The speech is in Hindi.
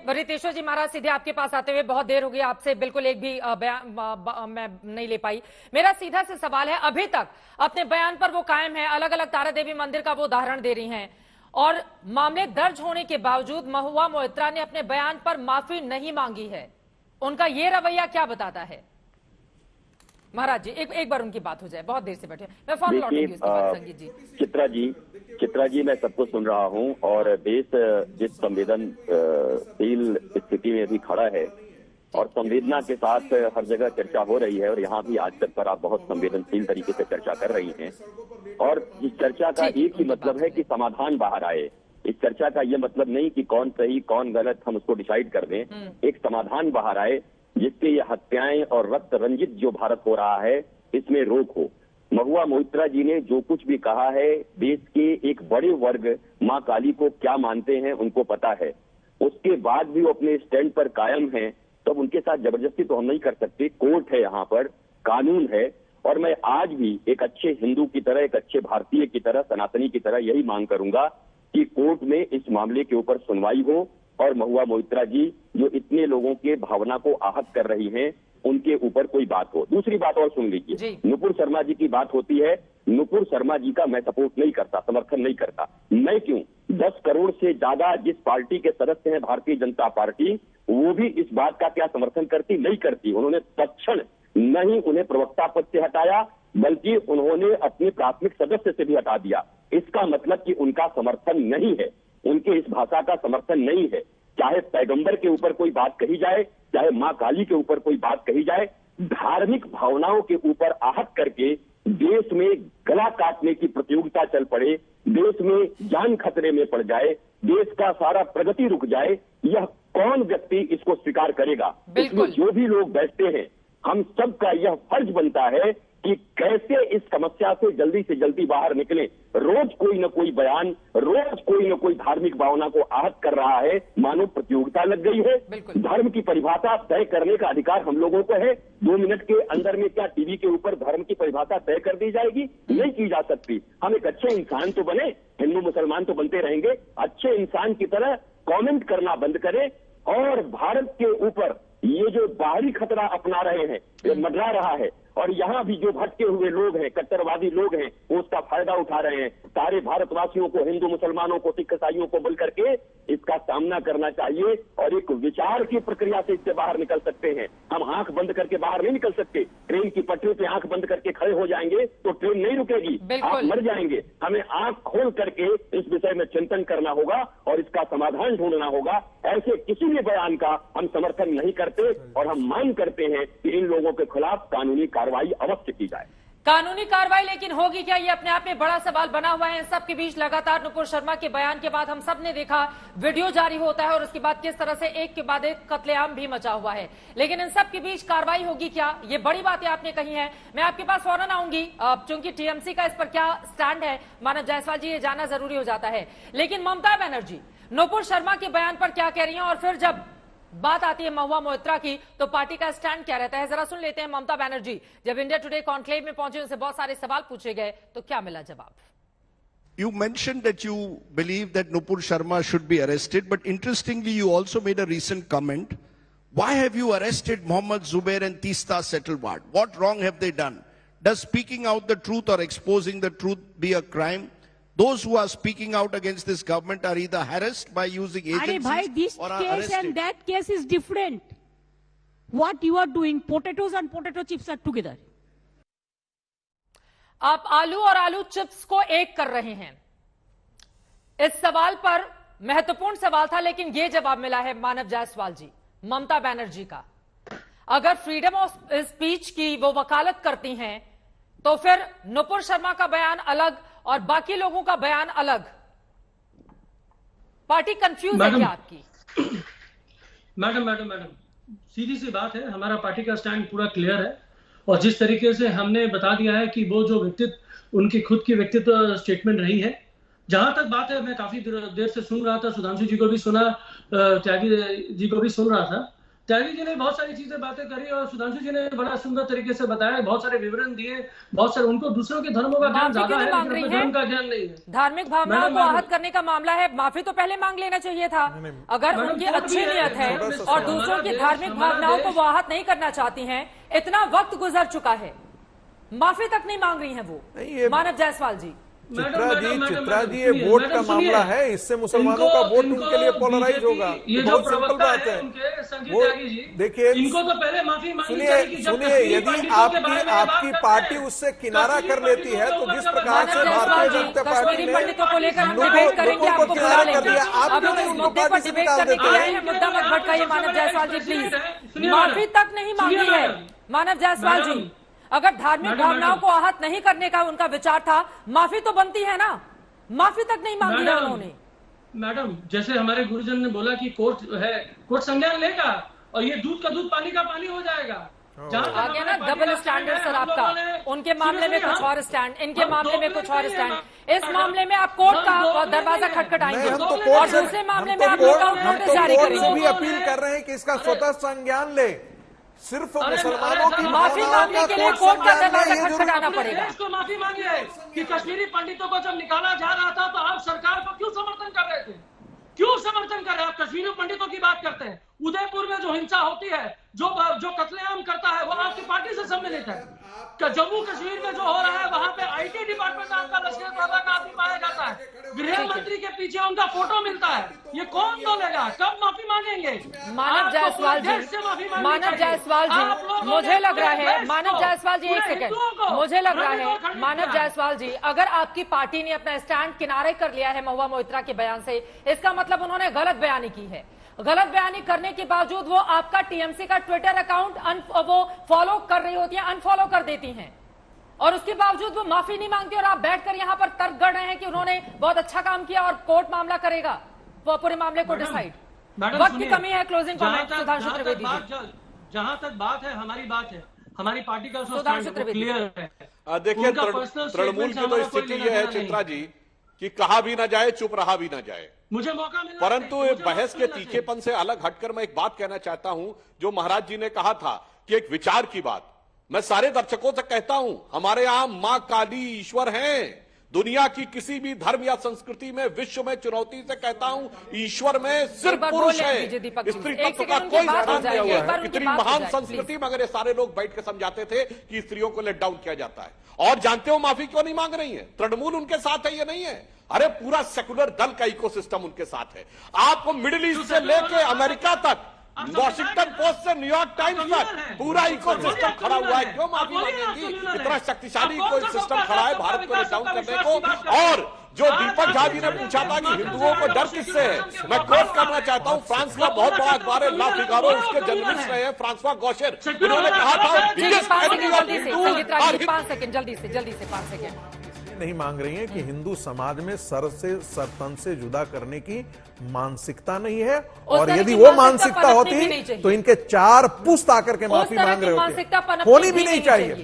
रितेश्वर जी महाराज, सीधे आपके पास आते हुए बहुत देर हो गई, आपसे बिल्कुल एक भी बयान मैं नहीं ले पाई। मेरा सीधा से सवाल है, अभी तक अपने बयान पर वो कायम है, अलग अलग तारा देवी मंदिर का वो उदाहरण दे रही हैं, और मामले दर्ज होने के बावजूद महुआ मोइत्रा ने अपने बयान पर माफी नहीं मांगी है। उनका ये रवैया क्या बताता है? महाराज जी, एक बार उनकी बात हो जाए, बहुत देर से बैठे, मैं फॉर्म लौटूंगी उसके बाद। संगीत जी, चित्रा जी, मैं सबको सुन रहा हूं और देश जिस संवेदनशील स्थिति में भी खड़ा है और संवेदना के साथ हर जगह चर्चा हो रही है, और यहाँ भी आज तक पर आप बहुत संवेदनशील तरीके से चर्चा कर रही हैं, और इस चर्चा का एक ही मतलब है कि समाधान बाहर आए। इस चर्चा का यह मतलब नहीं कि कौन सही कौन गलत हम उसको डिसाइड कर दें, एक समाधान बाहर आए जिससे ये हत्याएं और रक्त रंजित जो भारत हो रहा है इसमें रोक हो। महुआ मोइत्रा जी ने जो कुछ भी कहा है, देश के एक बड़े वर्ग मां काली को क्या मानते हैं उनको पता है, उसके बाद भी वो अपने स्टैंड पर कायम हैं, तब उनके साथ जबरदस्ती तो हम नहीं कर सकते। कोर्ट है, यहाँ पर कानून है, और मैं आज भी एक अच्छे हिंदू की तरह, एक अच्छे भारतीय की तरह, सनातनी की तरह यही मांग करूंगा कि कोर्ट में इस मामले के ऊपर सुनवाई हो और महुआ मोइत्रा जी जो इतने लोगों के भावना को आहत कर रही हैं उनके ऊपर कोई बात हो। दूसरी बात और सुन लीजिए, नुपुर शर्मा जी की बात होती है, नुपुर शर्मा जी का मैं सपोर्ट नहीं करता, समर्थन नहीं करता। मैं क्यों? 10 करोड़ से ज्यादा जिस पार्टी के सदस्य हैं भारतीय जनता पार्टी, वो भी इस बात का क्या समर्थन करती? नहीं करती। उन्होंने तत्क्षण नहीं उन्हें प्रवक्ता पद से हटाया, बल्कि उन्होंने अपने प्राथमिक सदस्य से भी हटा दिया। इसका मतलब कि उनका समर्थन नहीं है, उनके इस भाषा का समर्थन नहीं है। चाहे पैगंबर के ऊपर कोई बात कही जाए, चाहे मां काली के ऊपर कोई बात कही जाए, धार्मिक भावनाओं के ऊपर आहत करके देश में गला काटने की प्रतियोगिता चल पड़े, देश में जान खतरे में पड़ जाए, देश का सारा प्रगति रुक जाए, यह कौन व्यक्ति इसको स्वीकार करेगा? इसमें जो भी लोग बैठते हैं, हम सबका यह फर्ज बनता है कि कैसे इस समस्या से जल्दी बाहर निकलें। रोज कोई न कोई बयान, रोज कोई न कोई धार्मिक भावना को आहत कर रहा है, मानो प्रतियोगिता लग गई है। धर्म की परिभाषा तय करने का अधिकार हम लोगों को है। 2 मिनट के अंदर में क्या टीवी के ऊपर धर्म की परिभाषा तय कर दी जाएगी? नहीं की जा सकती। हम एक अच्छे इंसान तो बने, हिंदू मुसलमान तो बनते रहेंगे, अच्छे इंसान की तरह कमेंट करना बंद करें, और भारत के ऊपर ये जो बाहरी खतरा अपना रहे हैं, ये मंडरा रहा है, और यहाँ भी जो भटके हुए लोग हैं, कट्टरवादी लोग हैं, वो उसका फायदा उठा रहे हैं। सारे भारतवासियों को, हिंदू मुसलमानों को, सिख ईसाइयों को मिल करके इसका सामना करना चाहिए, और एक विचार की प्रक्रिया से इससे बाहर निकल सकते हैं। हम आंख बंद करके बाहर नहीं निकल सकते। ट्रेन की पटरी पे आंख बंद करके खड़े हो जाएंगे तो ट्रेन नहीं रुकेगी, आप मर जाएंगे। हमें आंख खोल करके इस विषय में चिंतन करना होगा और इसका समाधान ढूंढना होगा। ऐसे किसी भी बयान का हम समर्थन नहीं करते, और हम मांग करते हैं कि इन लोगों के खिलाफ कानूनी कार्रवाई अवश्य की जाए। कानूनी कार्रवाई लेकिन होगी क्या, ये अपने आप में बड़ा सवाल बना हुआ है। इन सब के बीच लगातार नुपुर शर्मा के बयान के बाद हम सब ने देखा वीडियो जारी होता है, और उसके बाद किस तरह से एक के बाद एक कत्लेआम भी मचा हुआ है। लेकिन इन सब के बीच कार्रवाई होगी क्या, ये बड़ी बातें आपने कही हैं। मैं आपके पास फौरन आऊंगी, चूंकि टीएमसी का इस पर क्या स्टैंड है, मानव जायसवाल जी, ये जानना जरूरी हो जाता है। लेकिन ममता बनर्जी नुपुर शर्मा के बयान पर क्या कह रही है, और फिर जब बात आती है महुआ मोइत्रा की, तो पार्टी का स्टैंड क्या रहता है, जरा सुन लेते हैं। ममता बनर्जी जब इंडिया टुडे कॉन्क्लेव में पहुंचे, उनसे बहुत सारे सवाल पूछे गए, तो क्या मिला जवाब? You mentioned that you believe that Nupur Sharma should be arrested, but interestingly you also made a recent comment. Why have you arrested Mohammed Zubair and Teesta Settleward? What wrong have they done? Does speaking out the truth or exposing the truth be a crime? Those who are speaking out against this government are either harassed by using agencies or are arrested. This case and that case is different. What you are doing, potatoes and potato chips are together. आप आलू और आलू चिप्स को एक कर रहे हैं। इस सवाल पर महत्वपूर्ण सवाल था, लेकिन यह जवाब मिला है मानव जायसवाल जी, ममता बनर्जी का। अगर फ्रीडम ऑफ स्पीच की वो वकालत करती हैं, तो फिर नुपुर शर्मा का बयान अलग और बाकी लोगों का बयान अलग। पार्टी कंफ्यूज है क्या आपकी? मैडम सीधी सी बात है, हमारा पार्टी का स्टैंड पूरा क्लियर है, और जिस तरीके से हमने बता दिया है कि वो जो व्यक्तित्व उनकी खुद की व्यक्तित्व स्टेटमेंट रही है। जहां तक बात है, मैं काफी देर से सुन रहा था, सुधांशु जी को भी सुना, त्यागी जी को भी सुन रहा था। त्यागी जी ने बहुत सारी चीजें बातें करी और सुधांशु जी ने बड़ा सुंदर तरीके से बताया, बहुत सारे विवरण दिए, बहुत सारे उनको दूसरों के धर्मों का ज्ञान ज्यादा है, मांग रही लेकिन धर्म का ज्ञान नहीं है। धार्मिक भावनाओं को आहत करने का मामला है, माफी तो पहले मांग लेना चाहिए था। अगर उनकी अच्छी नियत है और दूसरों की धार्मिक भावनाओं को वो आहत नहीं करना चाहती हैं, इतना वक्त गुजर चुका है, माफी तक नहीं मांग रही हैं वो। मानव जायसवाल जी, चित्रा जी, ये वोट का मामला है, इससे मुसलमानों का वोट उनके लिए पोलराइज होगा। ये बहुत जो सिंपल बात है। वो देखिए, इनको तो पहले माफी मांगनी चाहिए कि जब सुनिए, यदि आपकी पार्टी उससे किनारा कर लेती है तो जिस प्रकार से भारतीय जनता पार्टी ने पंडितों को लेकर हम डिबेट करेंगे, आपको बुला लेंगे। अब लोग इस मुद्दे पर डिबेट करने के लिए आए हैं, मुद्दा मत भटकाइए। मानव जायसवाल जी प्लीज, माफी तक नहीं मांगी है मानव जायसवाल जी। अगर धार्मिक भावनाओं को आहत नहीं करने का उनका विचार था, माफी तो बनती है ना, माफी तक नहीं मांगी है उन्होंने। मैडम, जैसे हमारे गुरुजन ने बोला कि कोर्ट है, कोर्ट संज्ञान लेगा और ये दूध का दूध पानी का पानी हो जाएगा। आ गया ना डबल स्टैंडर्ड सर आपका, उनके मामले में कुछ और स्टैंड, इनके मामले में कुछ और स्टैंड। इस मामले में आप कोर्ट का दरवाजा खटखटाएंगे और दूसरे मामले में आप लुकआउट नोटिस जारी करेंगे। भी अपील कर रहे हैं कि इसका स्वतः संज्ञान ले, सिर्फ मुसलमानों की माफी मांगने के लिए कोर्ट का दरवाजा खटखटाना पड़ेगा। इसको माफी मांगिए कि कश्मीरी पंडितों को जब निकाला जा रहा था तो आप सरकार को क्यों समर्थन कर रहे थे? क्यों समर्थन कर रहे हैं? आप कश्मीरी पंडितों की बात करते हैं, उदयपुर में जो हिंसा होती है, जो कत्लेआम करता है, वो आपकी पार्टी से सम्मिलित है। जम्मू कश्मीर में जो हो रहा है, वहां पे आईटी डिपार्टमेंट आपका लश्कर तैयबा का आदमी पाया जाता है, गृह मंत्री के पीछे उनका फोटो मिलता है। ये कौन बोलेगा? कब माफी मांगेंगे? मानव जायसवाल जी, मानव जायसवाल जी, मुझे लग रहा है, मानव जायसवाल जी एक सेकंड, मुझे लग रहा है मानव जायसवाल जी, अगर आपकी पार्टी ने अपना स्टैंड किनारे कर लिया है महुआ मोइत्रा के बयान से, इसका मतलब उन्होंने गलत बयानी की है। गलत बयानी करने के बावजूद वो आपका टीएमसी का ट्विटर अकाउंट वो फॉलो कर रही होती हैं, अनफॉलो कर देती हैं, और उसके बावजूद वो माफी नहीं मांगती और आप बैठकर यहां पर तर्क गढ़ रहे हैं कि उन्होंने बहुत अच्छा काम किया और कोर्ट मामला करेगा, वो पूरे मामले को डिसाइड। वक्त की कमी है। Closing comment Sudhanshu Trivedi ji. जहां तक बात है, हमारी बात है, हमारी पार्टी का सुधांशु त्रिवेदी क्लियर है। देखिए, तृणमूल की तो स्थिति यह है चित्रा जी कि कहा भी ना जाए, चुप रहा भी ना जाए। मुझे मौका मिला, परंतु बहस के तीखेपन से अलग हटकर मैं एक बात कहना चाहता हूं, जो महाराज जी ने कहा था कि एक विचार की बात। मैं सारे दर्शकों से कहता हूं, हमारे यहां मां काली ईश्वर हैं। दुनिया की किसी भी धर्म या संस्कृति में, विश्व में चुनौती से कहता हूं, ईश्वर में सिर्फ पुरुष है, स्त्री तत्व का कोई स्थान नहीं हुआ है। इतनी महान संस्कृति में अगर ये सारे लोग बैठ के समझाते थे कि स्त्रियों को लेट डाउन किया जाता है। और जानते हो माफी क्यों नहीं मांग रही है? तृणमूल उनके साथ है, ये नहीं है। अरे पूरा सेकुलर दल का इकोसिस्टम उनके साथ है। आपको मिडिल ईस्ट से लेके अमेरिका तक, वॉशिंगटन पोस्ट से न्यूयॉर्क टाइम्स तक पूरा इकोसिस्टम खड़ा हुआ है। क्यों माफी मांगेंगी? इतना शक्तिशाली कोई सिस्टम खड़ा है भारत को डाउन करने को। और जो दीपक झा जी ने पूछा था कि हिंदुओं को डर किससे है, मैं कोट करना चाहता हूं, फ्रांस का बहुत बड़ा अखबार है ला फिगारो, उसके जर्नलिस्ट रहे हैं फ्रांसवा गौशर, उन्होंने कहा था जल्दी से 5 सेकंड नहीं मांग रही हैं कि हिंदू समाज में सर से सरतन से जुदा करने की मानसिकता नहीं है, और यदि वो मानसिकता होती तो इनके 4 पुश्त आकर के माफी मांग रहे होते, होनी भी नहीं चाहिए।